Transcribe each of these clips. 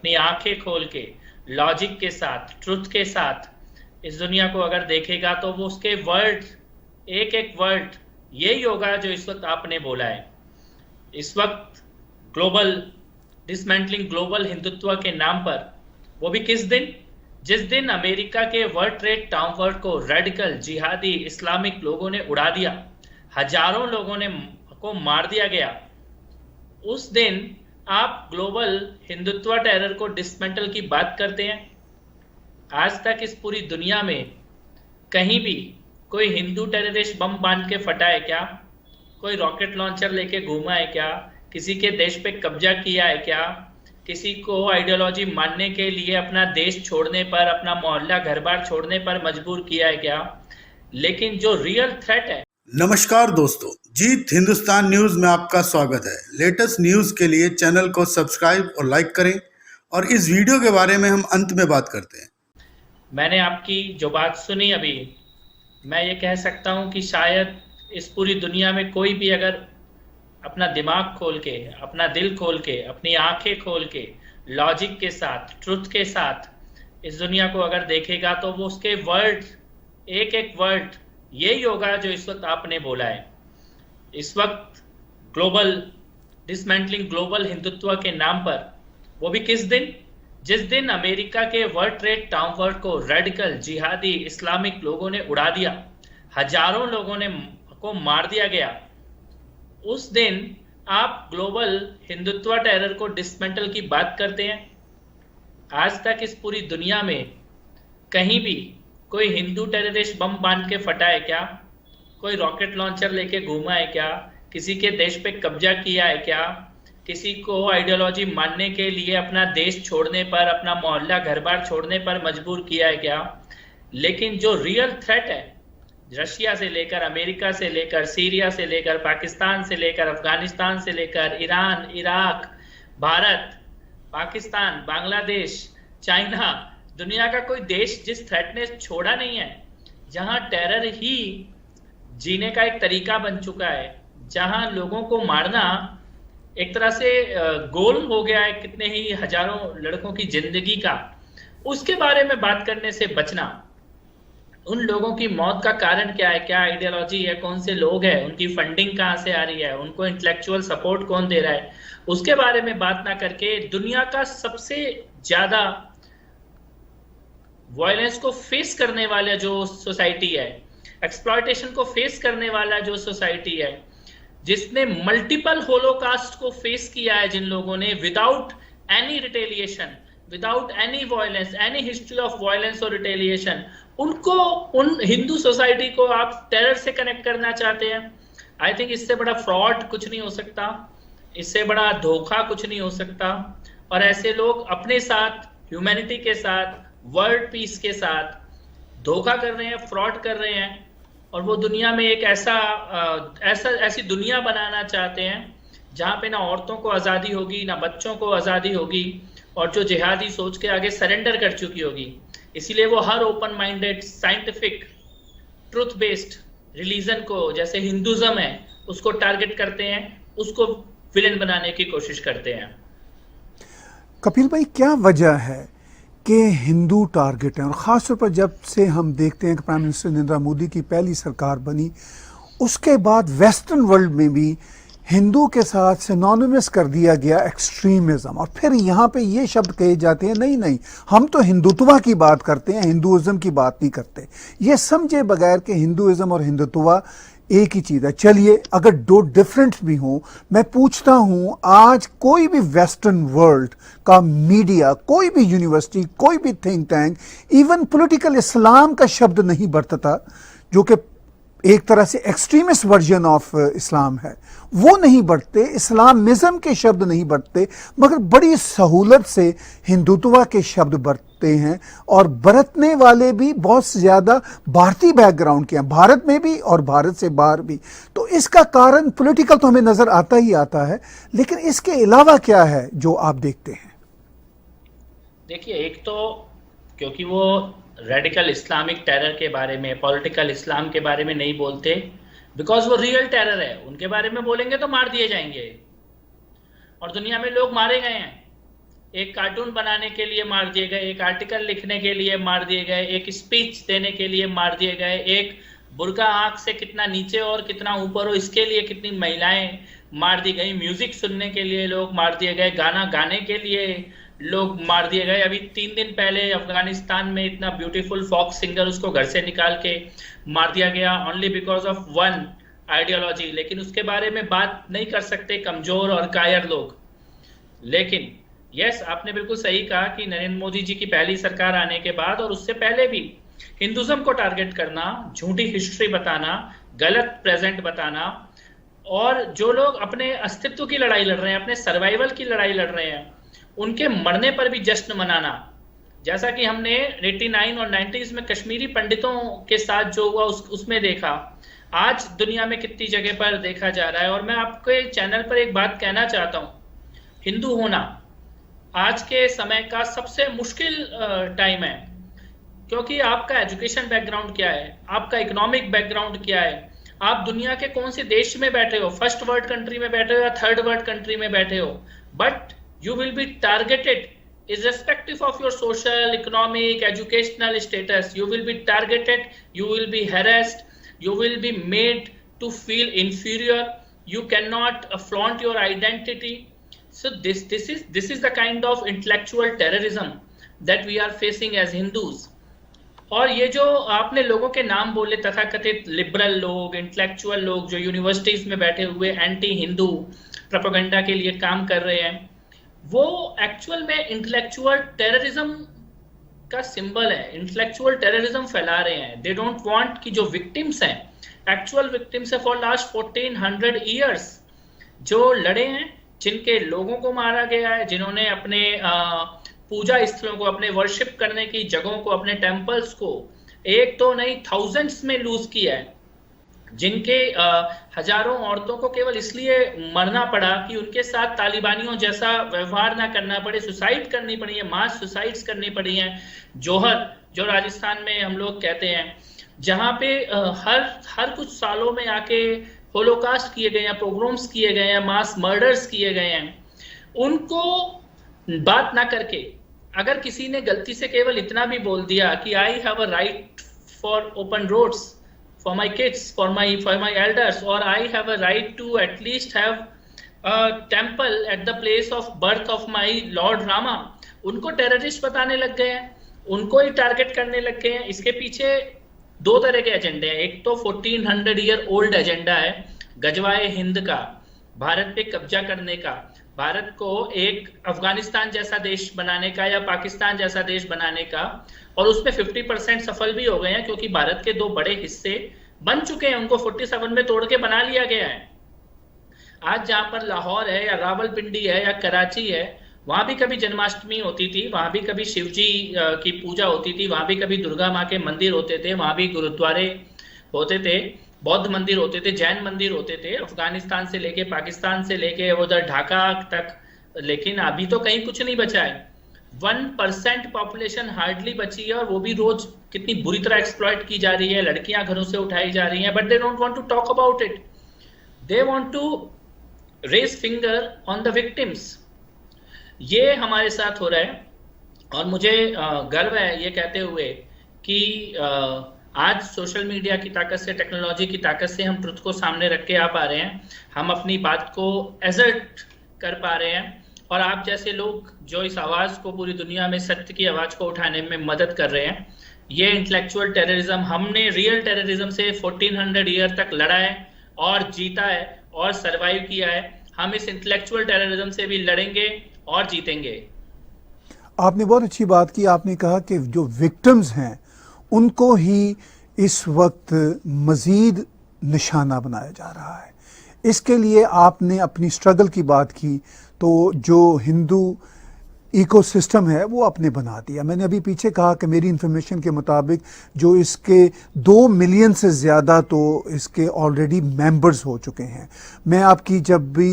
अपनी आंखें खोल के, लॉजिक के साथ, ट्रुथ के साथ इस दुनिया को अगर देखेगा तो वो उसके वर्ड, एक एक वर्ड यही होगा जो इस वक्त आपने बोला है। इस वक्त ग्लोबल डिसमेंटलिंग, ग्लोबल हिंदुत्व के नाम पर, वो भी किस दिन, जिस दिन अमेरिका के वर्ल्ड ट्रेड टावर को रेडिकल जिहादी इस्लामिक लोगों ने उड़ा दिया, हजारों लोगों ने को मार दिया गया, उस दिन आप ग्लोबल हिंदुत्व टेरर को डिसमेंटल की बात करते हैं। आज तक इस पूरी दुनिया में कहीं भी कोई हिंदू टेररिस्ट बम बांध के फटा है क्या? कोई रॉकेट लॉन्चर लेके घूमा है क्या? किसी के देश पे कब्जा किया है क्या? किसी को आइडियोलॉजी मानने के लिए अपना देश छोड़ने पर, अपना मोहल्ला घर बार छोड़ने पर मजबूर किया है क्या? लेकिन जो रियल थ्रेट है। नमस्कार दोस्तों, जीत हिंदुस्तान न्यूज में आपका स्वागत है। लेटेस्ट न्यूज के लिए चैनल को सब्सक्राइब और लाइक करें और इस वीडियो के बारे में हम अंत में बात करते हैं। मैंने आपकी जो बात सुनी अभी, मैं ये कह सकता हूं कि शायद इस पूरी दुनिया में कोई भी अगर अपना दिमाग खोल के, अपना दिल खोल के, अपनी आंखें खोल के, लॉजिक के साथ, ट्रुथ के साथ इस दुनिया को अगर देखेगा तो वो उसके वर्ड, एक एक वर्ड यही होगा जो इस वक्त आपने बोला है। इस वक्त ग्लोबल डिसमेंटलिंग, ग्लोबल हिंदुत्व के नाम पर, वो भी किस दिन, जिस दिन अमेरिका के वर्ल्ड ट्रेड टावर को रेडिकल जिहादी इस्लामिक लोगों ने उड़ा दिया, हजारों लोगों ने को मार दिया गया, उस दिन आप ग्लोबल हिंदुत्व टेरर को डिसमेंटल की बात करते हैं। आज तक इस पूरी दुनिया में कहीं भी कोई हिंदू टेररिस्ट बम बांध के फटा है क्या? कोई रॉकेट लॉन्चर लेके घूमा है क्या? किसी के देश पे कब्जा किया है क्या? किसी को आइडियोलॉजी मानने के लिए अपना देश छोड़ने पर, अपना मोहल्ला घर बार छोड़ने पर मजबूर किया है क्या? लेकिन जो रियल थ्रेट है, रशिया से लेकर, अमेरिका से लेकर, सीरिया से लेकर, पाकिस्तान से लेकर, अफगानिस्तान से लेकर, Iran, Iraq, Bharat, Pakistan, Bangladesh, China, दुनिया का कोई देश जिस थ्रेट ने छोड़ा नहीं है, जहां टेरर ही जीने का एक तरीका बन चुका है, जहां लोगों को मारना एक तरह से गोल हो गया है कितने ही हजारों लड़कों की जिंदगी का, उसके बारे में बात करने से बचना। उन लोगों की मौत का कारण क्या है, क्या आइडियोलॉजी है, कौन से लोग हैं, उनकी फंडिंग कहां से आ रही है, उनको इंटेलेक्चुअल सपोर्ट कौन दे रहा है, उसके बारे में बात ना करके दुनिया का सबसे ज्यादा वायलेंस को फेस करने वाला जो सोसाइटी है, एक्सप्लॉयटेशन को फेस करने वाला जो सोसाइटी है, जिसने मल्टीपल होलोकास्ट को फेस किया है, जिन लोगों ने without any retaliation, without any violence, any history of violence और रिटेलिएशन, उनको, उन हिंदू सोसाइटी को आप टेरर से कनेक्ट करना चाहते हैं। आई थिंक इससे बड़ा फ्रॉड कुछ नहीं हो सकता, इससे बड़ा धोखा कुछ नहीं हो सकता। और ऐसे लोग अपने साथ, ह्यूमैनिटी के साथ, वर्ल्ड पीस के साथ धोखा कर रहे हैं, फ्रॉड कर रहे हैं, और वो दुनिया में एक ऐसी दुनिया बनाना चाहते हैं जहां पे ना औरतों को आज़ादी होगी, ना बच्चों को आज़ादी होगी, और जो जिहादी सोच के आगे सरेंडर कर चुकी होगी। इसीलिए वो हर open minded, scientific, truth based religion को, जैसे हिंदुज्म है, उसको टारगेट करते हैं, उसको विलेन बनाने की कोशिश करते हैं। कपिल भाई, क्या वजह है कि हिंदू टारगेट हैं, और ख़ास तौर पर जब से हम देखते हैं कि प्राइम मिनिस्टर नरेंद्र मोदी की पहली सरकार बनी, उसके बाद वेस्टर्न वर्ल्ड में भी हिंदू के साथ सिनोनिमस कर दिया गया एक्सट्रीमिज़म, और फिर यहाँ पे ये शब्द कहे जाते हैं, नहीं नहीं हम तो हिंदुत्व की बात करते हैं, हिंदुइज़्म की बात नहीं करते। ये समझे बगैर कि हिंदुइज़्म और हिंदुत्व एक ही चीज़ है। चलिए, अगर दो डिफरेंट भी हों, मैं पूछता हूं, आज कोई भी वेस्टर्न वर्ल्ड का मीडिया, कोई भी यूनिवर्सिटी, कोई भी थिंक टैंक, इवन पॉलिटिकल इस्लाम का शब्द नहीं बरतता, जो कि एक तरह से एक्सट्रीमिस्ट वर्जन ऑफ इस्लाम है, वो नहीं बरतते, इस्लामिज़म के शब्द नहीं बरतते, मगर बड़ी सहूलत से हिंदुत्व के शब्द बरतते हैं, और बरतने वाले भी बहुत ज़्यादा भारतीय बैकग्राउंड के हैं, भारत में भी और भारत से बाहर भी। तो इसका कारण पॉलिटिकल तो हमें नज़र आता ही आता है, लेकिन इसके अलावा क्या है जो आप देखते हैं? देखिए, एक तो क्योंकि वो रेडिकल इस्लामिक टेरर के बारे में, पॉलिटिकल इस्लाम के बारे में नहीं बोलते, बिकॉज वो रियल टेरर है, उनके बारे में बोलेंगे तो मार दिए जाएंगे, और दुनिया में लोग मारे गए हैं। एक कार्टून बनाने के लिए मार दिए गए, एक आर्टिकल लिखने के लिए मार दिए गए, एक स्पीच देने के लिए मार दिए गए, एक बुर्का आंख से कितना नीचे और कितना ऊपर हो इसके लिए कितनी महिलाएं मार दी गई, म्यूजिक सुनने के लिए लोग मार दिए गए, गाना गाने के लिए लोग मार दिए गए। अभी 3 दिन पहले अफगानिस्तान में इतना ब्यूटीफुल फॉक सिंगर, उसको घर से निकाल के मार दिया गया only because of one ideology. लेकिन उसके बारे में बात नहीं कर सकते कमजोर और कायर लोग। लेकिन यस, आपने बिल्कुल सही कहा कि नरेंद्र मोदी जी की पहली सरकार आने के बाद और उससे पहले भी हिंदुज्म को टारगेट करना, झूठी हिस्ट्री बताना, गलत प्रेजेंट बताना, और जो लोग अपने अस्तित्व की लड़ाई लड़ रहे हैं, अपने सर्वाइवल की लड़ाई लड़ रहे हैं, उनके मरने पर भी जश्न मनाना, जैसा कि हमने 89 और 90s में कश्मीरी पंडितों के साथ जो हुआ उसमें देखा, आज दुनिया में कितनी जगह पर देखा जा रहा है। और मैं आपके चैनल पर एक बात कहना चाहता हूं, हिंदू होना आज के समय का सबसे मुश्किल टाइम है, क्योंकि आपका एजुकेशन बैकग्राउंड क्या है, आपका इकोनॉमिक बैकग्राउंड क्या है, आप दुनिया के कौन से देश में बैठे हो, फर्स्ट वर्ल्ड कंट्री में बैठे हो या थर्ड वर्ल्ड कंट्री में बैठे हो, but you will be targeted irrespective of your social, economic, educational status. You will be targeted, you will be harassed, you will be made to feel inferior, you cannot flaunt your identity. So this is the kind of intellectual terrorism that we are facing as Hindus. और ये जो आपने लोगों के नाम बोले, तथाकथित liberal लोग, इंटेलेक्चुअल लोग जो यूनिवर्सिटीज में बैठे हुए एंटी हिंदू प्रोपेगेंडा के लिए काम कर रहे हैं, वो एक्चुअल में इंटेलेक्चुअल टेररिज्म का सिंबल है, इंटेलेक्चुअल टेररिज्म फैला रहे हैं। दे डोंट वांट कि जो विक्टिम्स हैं, एक्चुअल विक्टिम्स है फॉर लास्ट 1400 ईयर्स, जो लड़े हैं, जिनके लोगों को मारा गया है, जिन्होंने अपने पूजा स्थलों को, अपने वर्शिप करने की जगहों को, अपने टेम्पल्स को एक तो नहीं थाउजेंड्स में लूज किया है, जिनके हजारों औरतों को केवल इसलिए मरना पड़ा कि उनके साथ तालिबानियों जैसा व्यवहार ना करना पड़े, सुसाइड करनी पड़ी है, मास सुसाइड्स करनी पड़ी हैं। जोहर, जो राजस्थान में हम लोग कहते हैं, जहां पे हर कुछ सालों में आके होलोकास्ट किए गए हैं, पोग्रोम्स किए गए हैं, मास मर्डर्स किए गए हैं, उनको बात ना करके अगर किसी ने गलती से केवल इतना भी बोल दिया कि I have a right for open roads for my kids, for my elders, or I have a right to at least have a temple at the place of birth of my Lord Rama, उनको terrorist बताने लग गए हैं, उनको ही target करने लग गए हैं। इसके पीछे दो तरह के एजेंडे हैं। एक तो 1400 ईयर ओल्ड एजेंडा है गजवाए हिंद का, भारत पे कब्जा करने का, भारत को एक अफगानिस्तान जैसा देश बनाने का या पाकिस्तान जैसा देश बनाने का, और उसमें 50% सफल भी हो गए हैं, क्योंकि भारत के दो बड़े हिस्से बन चुके हैं, उनको 47 में तोड़ के बना लिया गया है। आज जहां पर लाहौर है या रावलपिंडी है या कराची है, वहां भी कभी जन्माष्टमी होती थी, वहां भी कभी शिवजी की पूजा होती थी, वहां भी कभी दुर्गा माँ के मंदिर होते थे, वहां भी गुरुद्वारे होते थे, बौद्ध मंदिर होते थे, जैन मंदिर होते थे, अफगानिस्तान से लेके पाकिस्तान से लेके उधर ढाका तक। लेकिन अभी तो कहीं कुछ नहीं बचा है। 1% पॉपुलेशन हार्डली बची है, और वो भी रोज कितनी बुरी तरह एक्सप्लॉइट की जा रही है, लड़कियां घरों से उठाई जा रही हैं, but they don't want to talk about it, they want to raise finger on the victims. ये हमारे साथ हो रहा है, और मुझे गर्व है ये कहते हुए कि आज सोशल मीडिया की ताकत से, टेक्नोलॉजी की ताकत से हम ट्रुथ को सामने रख के आ पा रहे हैं, हम अपनी बात को एजर्ट कर पा रहे हैं, और आप जैसे लोग जो इस आवाज को, पूरी दुनिया में सत्य की आवाज को उठाने में मदद कर रहे हैं। ये इंटेलेक्चुअल टेररिज्म, हमने रियल टेररिज्म से 1400 ईयर तक लड़ा है और जीता है और सरवाइव किया है। हम इस इंटेलेक्चुअल टेररिज्म से भी लड़ेंगे और जीतेंगे। आपने बहुत अच्छी बात की, आपने कहा कि जो विक्टिम्स हैं उनको ही इस वक्त मज़ीद निशाना बनाया जा रहा है। इसके लिए आपने अपनी स्ट्रगल की बात की, तो जो हिंदू इकोसिस्टम है वो आपने बना दिया। मैंने अभी पीछे कहा कि मेरी इंफॉर्मेशन के मुताबिक जो इसके 2 मिलियन से ज़्यादा तो इसके ऑलरेडी मेंबर्स हो चुके हैं। मैं आपकी जब भी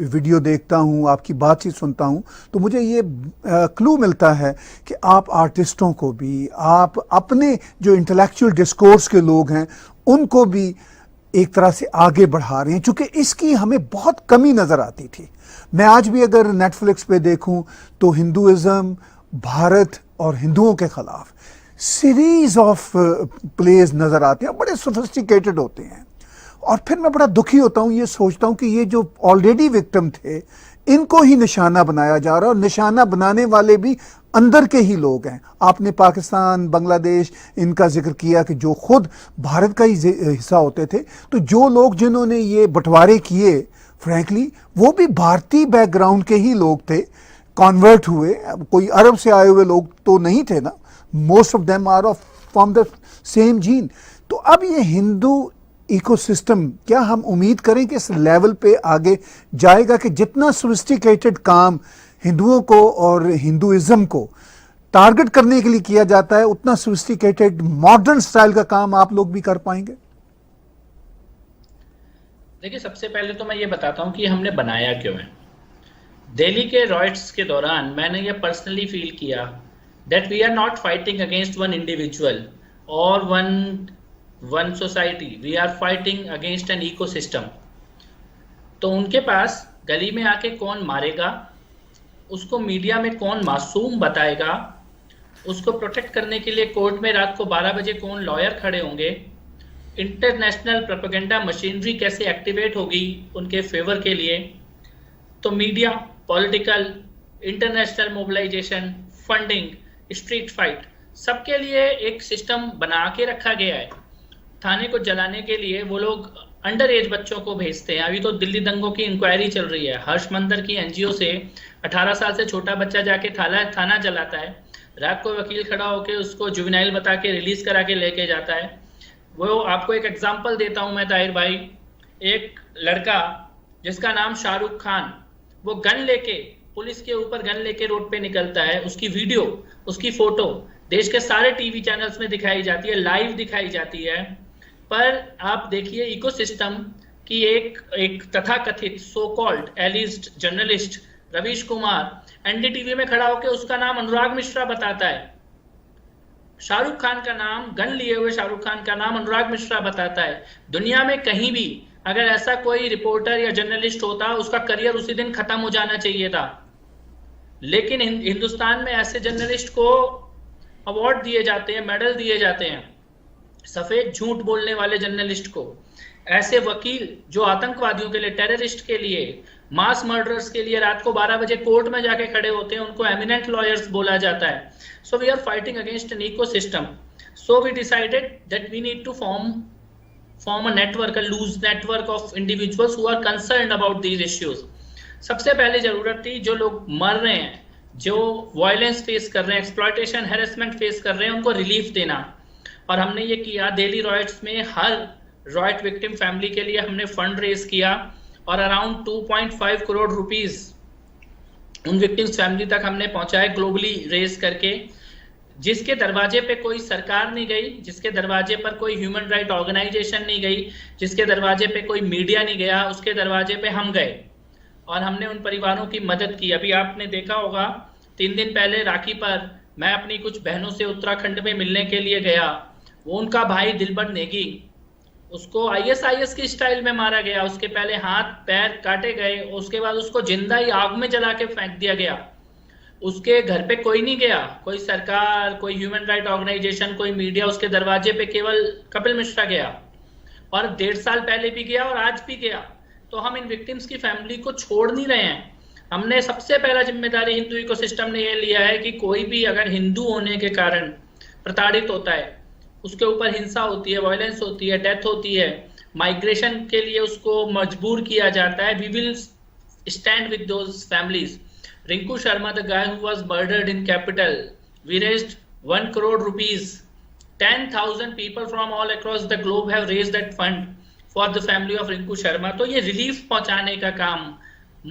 वीडियो देखता हूँ, आपकी बातचीत सुनता हूँ, तो मुझे ये क्लू मिलता है कि आप आर्टिस्टों को भी, आप अपने जो इंटेलेक्चुअल डिस्कोर्स के लोग हैं उनको भी एक तरह से आगे बढ़ा रहे हैं, चूंकि इसकी हमें बहुत कमी नजर आती थी। मैं आज भी अगर नेटफ्लिक्स पे देखूं तो हिंदुइज्म, भारत और हिंदुओं के खिलाफ सीरीज ऑफ प्लेज नजर आते हैं, बड़े सोफिस्टिकेटेड होते हैं। और फिर मैं बड़ा दुखी होता हूं, ये सोचता हूं कि ये जो ऑलरेडी विक्टिम थे इनको ही निशाना बनाया जा रहा है, और निशाना बनाने वाले भी अंदर के ही लोग हैं। आपने पाकिस्तान, बांग्लादेश इनका जिक्र किया कि जो खुद भारत का ही हिस्सा होते थे। तो जो लोग जिन्होंने ये बंटवारे किए, फ्रैंकली वो भी भारतीय बैकग्राउंड के ही लोग थे, कन्वर्ट हुए। कोई अरब से आए हुए लोग तो नहीं थे ना, most of them are of from the same gene. तो अब ये हिंदू इकोसिस्टम, क्या हम उम्मीद करें कि इस लेवल पे आगे जाएगा कि जितना सोफिस्टिकेटेड काम हिंदुओं को और हिंदुइज्म को टारगेट करने के लिए किया जाता है, उतना सोफिस्टिकेटेड मॉडर्न स्टाइल का काम आप लोग भी कर पाएंगे? देखिए, सबसे पहले तो मैं ये बताता हूं कि हमने बनाया क्यों है। दिल्ली के रॉयट्स के दौरान मैंने ये पर्सनली फील किया that we are not fighting against one individual और one society, we are fighting against an ecosystem. तो उनके पास गली में आके कौन मारेगा, उसको मीडिया में कौन मासूम बताएगा, उसको प्रोटेक्ट करने के लिए कोर्ट में रात को 12 बजे कौन लॉयर खड़े होंगे, इंटरनेशनल प्रोपेगेंडा मशीनरी कैसे एक्टिवेट होगी उनके फेवर के लिए। तो media, political, international mobilisation, funding, street fight, सबके लिए एक सिस्टम बना के रखा गया है। थाने को जलाने के लिए वो लोग अंडर एज बच्चों को भेजते हैं। अभी तो दिल्ली दंगों की इंक्वायरी चल रही है। हर्ष मंदर की एनजीओ से 18 साल से छोटा बच्चा जाके थाना जलाता है, रात को वकील खड़ा होकर उसको जुवेनाइल बता के रिलीज करा के लेके जाता है। वो आपको एक एग्जांपल देता हूं मैं ताहिर भाई, एक लड़का जिसका नाम शाहरुख खान, वो गन लेके, पुलिस के ऊपर गन लेके रोड पे निकलता है। उसकी वीडियो, उसकी फोटो देश के सारे टीवी चैनल्स में दिखाई जाती है, लाइव दिखाई जाती है। पर आप देखिए इकोसिस्टम की एक तथाकथित so called A-list journalist Ravish Kumar NDTV में खड़ा होकर उसका नाम अनुराग मिश्रा बताता है। शाहरुख खान का नाम, गन लिए हुए शाहरुख खान का नाम अनुराग मिश्रा बताता है। दुनिया में कहीं भी अगर ऐसा कोई रिपोर्टर या जर्नलिस्ट होता, उसका करियर उसी दिन खत्म हो जाना चाहिए था। लेकिन हिंदुस्तान में ऐसे जर्नलिस्ट को अवार्ड दिए जाते हैं, मेडल दिए जाते हैं। सफेद झूठ बोलने वाले जर्नलिस्ट को, ऐसे वकील जो आतंकवादियों के लिए, टेररिस्ट के लिए, मास मर्डरर्स के लिए रात को 12 बजे कोर्ट में जाके खड़े होते हैं, उनको एमिनेंट लॉयर्स बोला जाता है। So we are fighting against an ecosystem. So we decided that we need to form a network, a loose network of individuals who are concerned about these issues. सबसे पहले जरूरत थी जो लोग मर रहे हैं, जो वायलेंस फेस कर रहे हैं, एक्सप्लॉयटेशन, हैरेसमेंट फेस कर रहे हैं, उनको रिलीफ देना। और हमने ये किया। दिल्ली रॉयट्स में हर रॉयट विक्टिम फैमिली के लिए हमने फंड रेज किया और अराउंड 2.5 करोड़ रुपीस उन विक्टिम्स फैमिली तक हमने पहुंचाए, ग्लोबली रेज करके। जिसके दरवाजे पे कोई सरकार नहीं गई, जिसके दरवाजे पर कोई ह्यूमन राइट ऑर्गेनाइजेशन नहीं गई, जिसके दरवाजे पे कोई मीडिया नहीं गया, उसके दरवाजे पे हम गए और हमने उन परिवारों की मदद की। अभी आपने देखा होगा 3 दिन पहले राखी पर मैं अपनी कुछ बहनों से उत्तराखंड में मिलने के लिए गया। वो उनका भाई दिलबर नेगी, उसको आईएसआईएस की स्टाइल में मारा गया। उसके पहले हाथ पैर काटे गए, उसके बाद उसको जिंदा ही आग में जला के फेंक दिया गया। उसके घर पे कोई नहीं गया, कोई सरकार, कोई ह्यूमन राइट ऑर्गेनाइजेशन, कोई मीडिया। उसके दरवाजे पे केवल कपिल मिश्रा गया और 1.5 साल पहले भी गया और आज भी गया। तो हम इन विक्टिम्स की फैमिली को छोड़ नहीं रहे हैं। हमने सबसे पहला जिम्मेदारी हिंदू इकोसिस्टम ने ये लिया है कि कोई भी अगर हिंदू होने के कारण प्रताड़ित होता है, उसके ऊपर हिंसा होती है, वायलेंस होती है, डेथ होती है, माइग्रेशन के लिए उसको मजबूर किया जाता है, we will stand with those families. Rinku Sharma, the guy who was murdered in capital, we raised 1 crore rupees. 10,000 people from all across the globe have raised that fund for the family of Rinku Sharma. तो ये relief पहुंचाने का काम,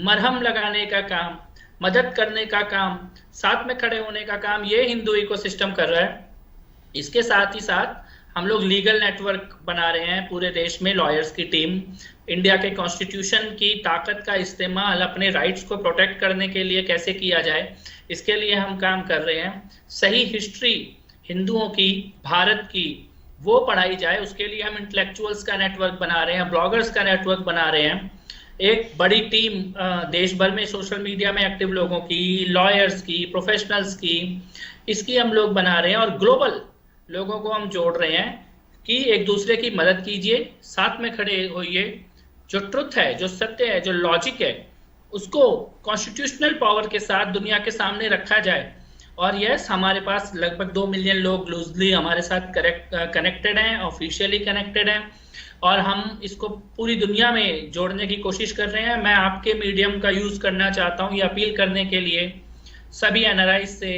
मरहम लगाने का काम, मदद करने का काम, साथ में खड़े होने का काम, ये हिंदू इकोसिस्टम कर रहा है। इसके साथ ही साथ हम लोग लीगल नेटवर्क बना रहे हैं पूरे देश में, लॉयर्स की टीम। इंडिया के कॉन्स्टिट्यूशन की ताकत का इस्तेमाल अपने राइट्स को प्रोटेक्ट करने के लिए कैसे किया जाए, इसके लिए हम काम कर रहे हैं। सही हिस्ट्री हिंदुओं की, भारत की, वो पढ़ाई जाए। उसके लिए हम इंटेलेक्चुअल्स का नेटवर्क बना रहे हैं, ब्लॉगर्स का नेटवर्क बना रहे हैं, एक बड़ी टीम देश भर में सोशल मीडिया में एक्टिव लोगों की, लॉयर्स की, प्रोफेशनल्स की, इसकी हम लोग बना रहे हैं और ग्लोबल लोगों को हम जोड़ रहे हैं कि एक दूसरे की मदद कीजिए, साथ में खड़े होइए, जो ट्रुथ है, जो सत्य है, जो लॉजिक है, उसको कॉन्स्टिट्यूशनल पावर के साथ दुनिया के सामने रखा जाए। और यस, हमारे पास लगभग 2 मिलियन लोग लूजली हमारे साथ कनेक्टेड हैं, ऑफिशियली कनेक्टेड हैं, और हम इसको पूरी दुनिया में जोड़ने की कोशिश कर रहे हैं। मैं आपके मीडियम का यूज करना चाहता हूँ ये अपील करने के लिए सभी एनआरआई से,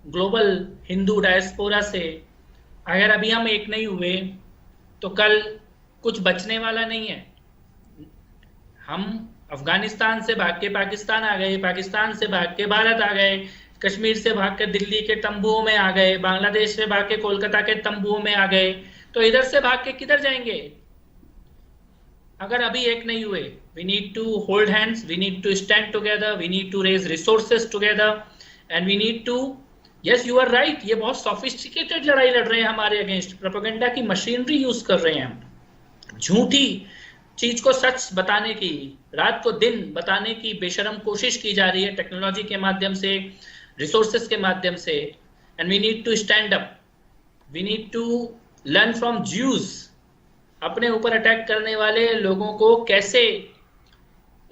ग्लोबल हिंदू डायस्पोरा से, अगर अभी हम एक नहीं हुए तो कल कुछ बचने वाला नहीं है। हम अफगानिस्तान से भाग के पाकिस्तान आ गए, पाकिस्तान से भाग के भारत आ गए, कश्मीर से भाग के दिल्ली के तंबुओं में आ गए, बांग्लादेश से भाग के कोलकाता के तंबुओं में आ गए, तो इधर से भाग के किधर जाएंगे अगर अभी एक नहीं हुए। We need to hold hands, we need to stand together, we need to raise resources together, and we need to, yes you are right, ये बहुत सोफिस्टिकेटेड लड़ाई लड़ रहे हैं हमारे अगेंस्ट, प्रोपेगेंडा की मशीनरी यूज कर रहे हैं, झूठी चीज को सच बताने की, रात को दिन बताने की बेशरम कोशिश की जा रही है टेक्नोलॉजी के माध्यम से, रिसोर्सेज के माध्यम से। And we need to stand up, we need to learn from Jews. अपने ऊपर अटैक करने वाले लोगों को कैसे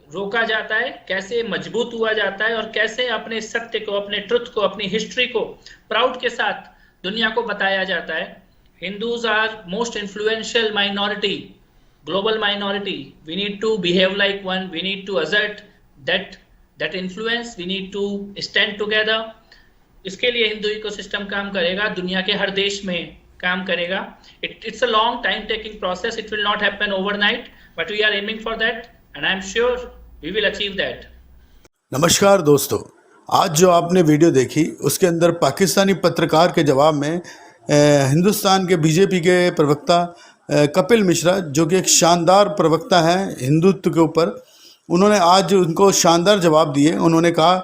रोका जाता है, कैसे मजबूत हुआ जाता है, और कैसे अपने सत्य को, अपने ट्रुथ को, अपनी हिस्ट्री को प्राउड के साथ दुनिया को बताया जाता है। Hindus are most influential minority, global minority. We need to behave like one. We need to assert that influence. We need to stand together. इसके लिए हिंदू इकोसिस्टम काम करेगा, दुनिया के हर देश में काम करेगा। It's a long time taking process. It will not happen overnight, but we are aiming for that, and I am sure we will achieve that. नमस्कार दोस्तों, आज जो आपने वीडियो देखी उसके अंदर पाकिस्तानी पत्रकार के जवाब में हिंदुस्तान के बीजेपी के प्रवक्ता कपिल मिश्रा, जो कि एक शानदार प्रवक्ता हैं हिंदुत्व के ऊपर, उन्होंने आज उनको शानदार जवाब दिए। उन्होंने कहा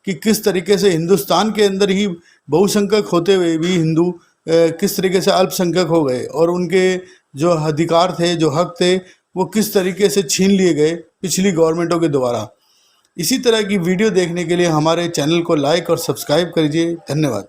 कि किस तरीके से हिंदुस्तान के अंदर ही बहुसंख्यक होते हुए भी हिंदू किस तरीके से अल्पसंख्यक हो गए, और उनके जो अधिकार थे, जो हक थे, वो किस तरीके से छीन लिए गए पिछली गवर्नमेंटों के द्वारा। इसी तरह की वीडियो देखने के लिए हमारे चैनल को लाइक और सब्सक्राइब करिए। धन्यवाद।